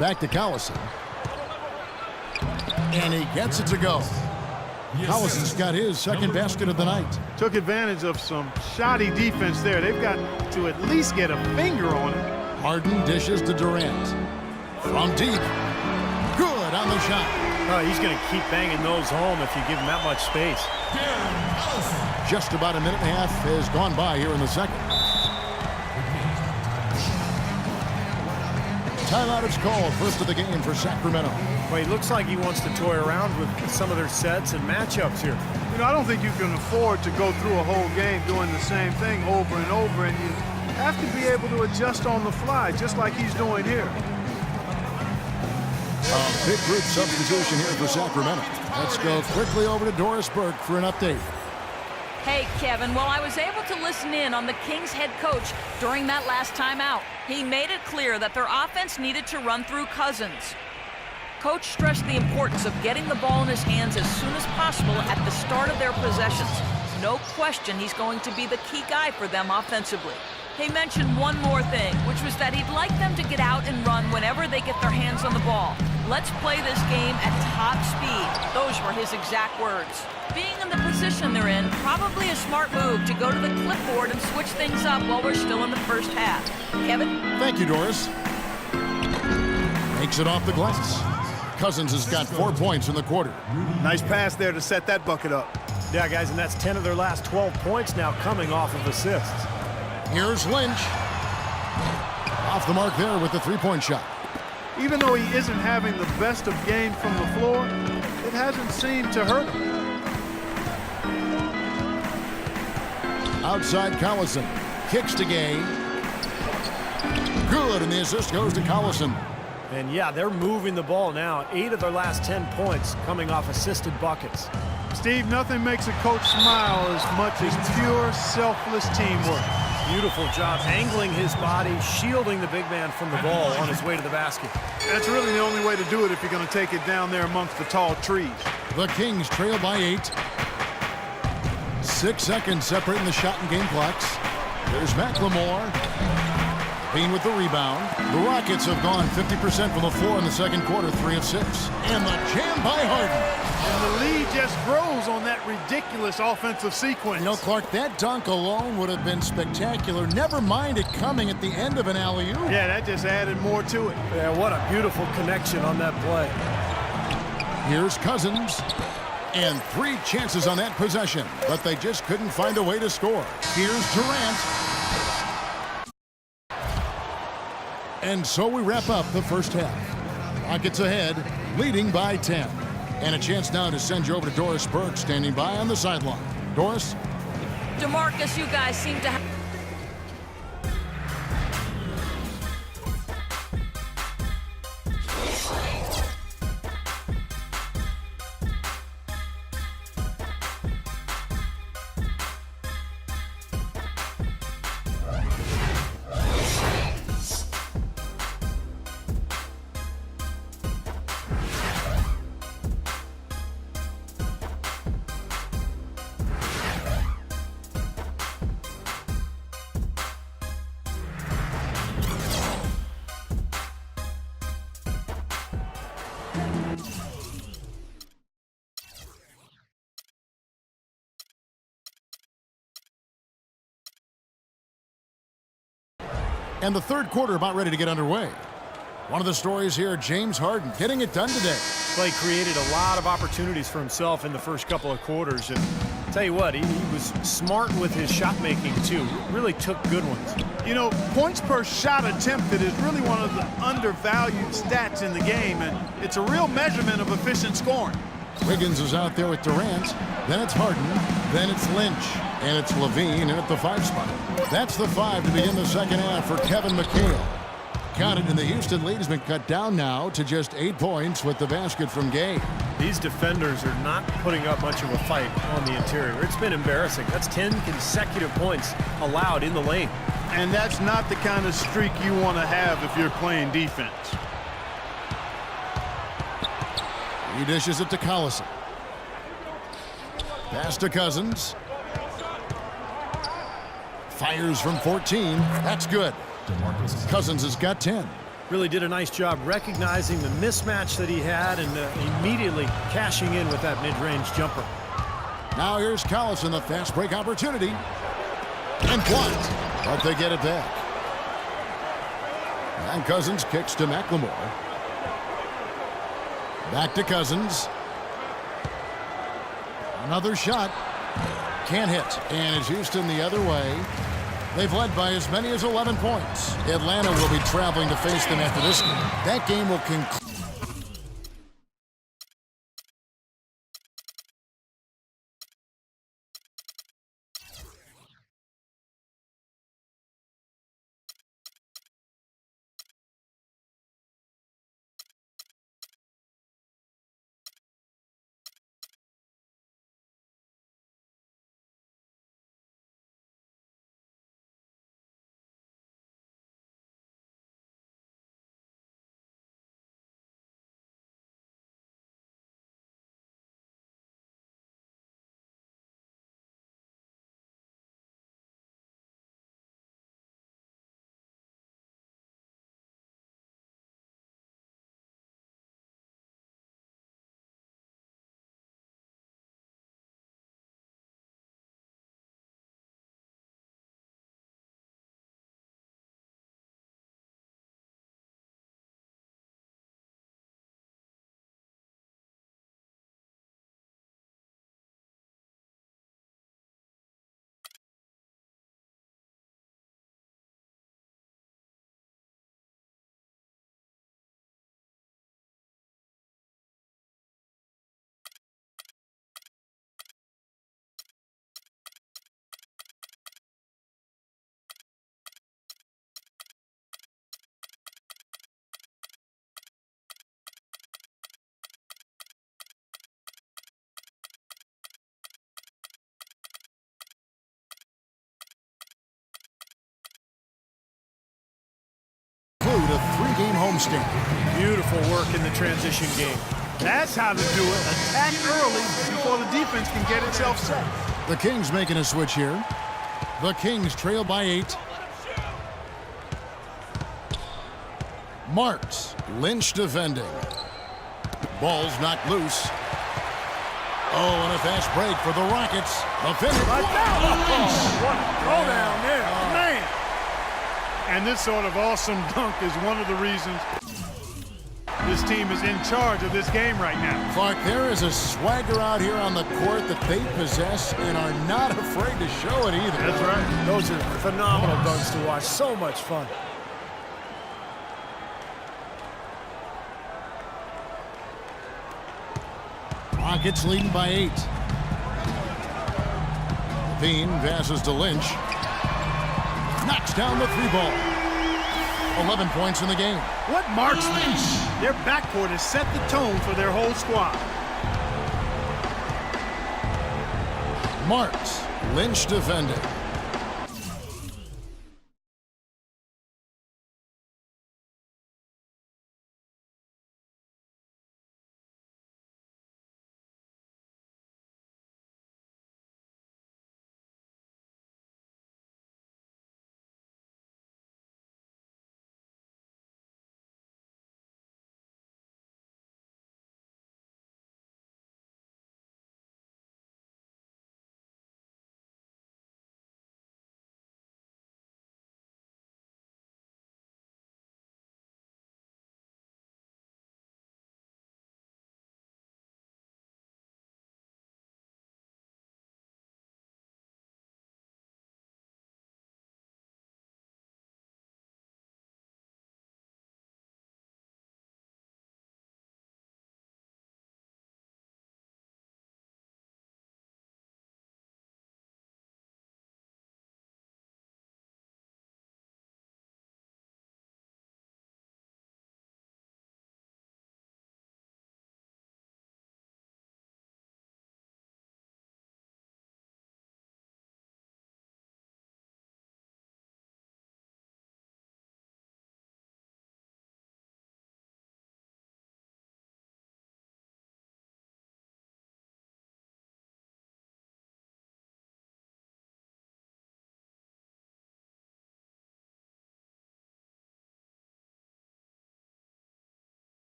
Back to Collison. And he gets it to go. Collison's got his second basket of the night. Took advantage of some shoddy defense there. They've got to at least get a finger on it. Harden dishes to Durant. From deep. Good on the shot. He's going to keep banging those home if you give him that much space. Just about a minute and a half has gone by here in the second. Timeout is called, first of the game for Sacramento. Well, he looks like he wants to toy around with some of their sets and matchups here. You know, I don't think you can afford to go through a whole game doing the same thing over and over, and you have to be able to adjust on the fly, just like he's doing here. A big group substitution here for Sacramento. Let's go quickly over to Doris Burke for an update. Hey, Kevin. Well, I was able to listen in on the Kings head coach during that last timeout. He made it clear that their offense needed to run through Cousins. Coach stressed the importance of getting the ball in his hands as soon as possible at the start of their possessions. No question he's going to be the key guy for them offensively. He mentioned one more thing, which was that he'd like them to get out and run whenever they get their hands on the ball. Let's play this game at top speed. Those were his exact words. Being in the position they're in, probably a smart move to go to the clipboard and switch things up while we're still in the first half. Kevin? Thank you, Doris. Makes it off the glass. Cousins has got 4 points in the quarter. Nice pass there to set that bucket up. Yeah, guys, and that's 10 of their last 12 points now coming off of assists. Here's Lynch. Off the mark there with the three-point shot. Even though he isn't having the best of game from the floor, it hasn't seemed to hurt him. Outside Collison. Kicks to Gay. Good, and the assist goes to Collison. And yeah, they're moving the ball now. 8 of their last 10 points coming off assisted buckets. Steve, nothing makes a coach smile as much as pure, selfless teamwork. Beautiful job angling his body, shielding the big man from the ball on his way to the basket. That's really the only way to do it if you're going to take it down there amongst the tall trees. The Kings trail by 8. 6 seconds separating the shot and game clocks. There's McLemore. Bean with the rebound. The Rockets have gone 50% from the floor in the second quarter, 3 of 6. And the jam by Harden. And the lead just grows on that ridiculous offensive sequence. You know, Clark, that dunk alone would have been spectacular. Never mind it coming at the end of an alley-oop. Yeah, that just added more to it. Yeah, what a beautiful connection on that play. Here's Cousins. And 3 chances on that possession, but they just couldn't find a way to score. Here's Durant. And so we wrap up the first half. Rockets ahead, leading by 10. And a chance now to send you over to Doris Burke, standing by on the sideline. Doris? DeMarcus, you guys seem to have... And the third quarter about ready to get underway. One of the stories here, James Harden getting it done today. Well, he created a lot of opportunities for himself in the first couple of quarters. And I'll tell you what, he was smart with his shot making too. Really took good ones. You know, points per shot attempted is really one of the undervalued stats in the game, and it's a real measurement of efficient scoring. Wiggins is out there with Durant. Then it's Harden. Then it's Lynch. And it's Levine in at the 5 spot. That's the 5 to begin the second half for Kevin McHale. Counted, and the Houston lead has been cut down now to just 8 points with the basket from Gay. These defenders are not putting up much of a fight on the interior. It's been embarrassing. That's 10 consecutive points allowed in the lane. And that's not the kind of streak you want to have if you're playing defense. He dishes it to Collison. Pass to Cousins. Fires from 14. That's good. Cousins has got 10. Really did a nice job recognizing the mismatch that he had and immediately cashing in with that mid-range jumper. Now here's Collison, the fast break opportunity. And blocked, but they get it back. And Cousins kicks to McLemore. Back to Cousins. Another shot. Can't hit. And it's Houston the other way. They've led by as many as 11 points. Atlanta will be traveling to face them after this game. That game will conclude. A three-game homestand. Beautiful work in the transition game. That's how to do it. Attack early before the defense can get itself set. The Kings making a switch here. The Kings trail by 8. Marks. Lynch defending. Ball's knocked loose. Oh, and a fast break for the Rockets. The finish. Right now. Oh, what a throwdown there. Man. And this sort of awesome dunk is one of the reasons this team is in charge of this game right now. Clark, there is a swagger out here on the court that they possess and are not afraid to show it either. That's right. Those are phenomenal dunks to watch. So much fun. Rockets leading by 8. Levine passes to Lynch. Knocks down the 3-ball. 11 points in the game. What marks Lynch? Their backcourt has set the tone for their whole squad. Marks. Lynch defending.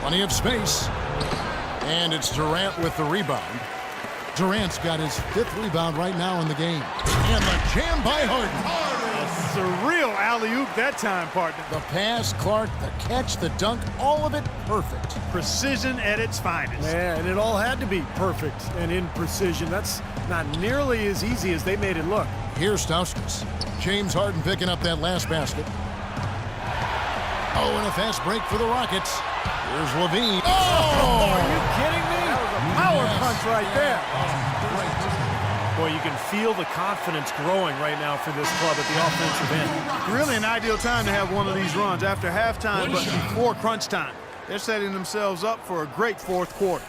Plenty of space. And it's Durant with the rebound. Durant's got his 5th rebound right now in the game. And the jam by Harden. Surreal alley-oop that time, partner. The pass, Clark, the catch, the dunk, all of it perfect. Precision at its finest. Yeah, and it all had to be perfect and in precision. That's not nearly as easy as they made it look. Here's Stauskas. James Harden picking up that last basket. Oh, and a fast break for the Rockets. Here's Levine. Oh! Are you kidding me? That was a power punch right there. Boy, you can feel the confidence growing right now for this club at the offensive end. Really an ideal time to have one of these runs after halftime, but before crunch time. They're setting themselves up for a great fourth quarter.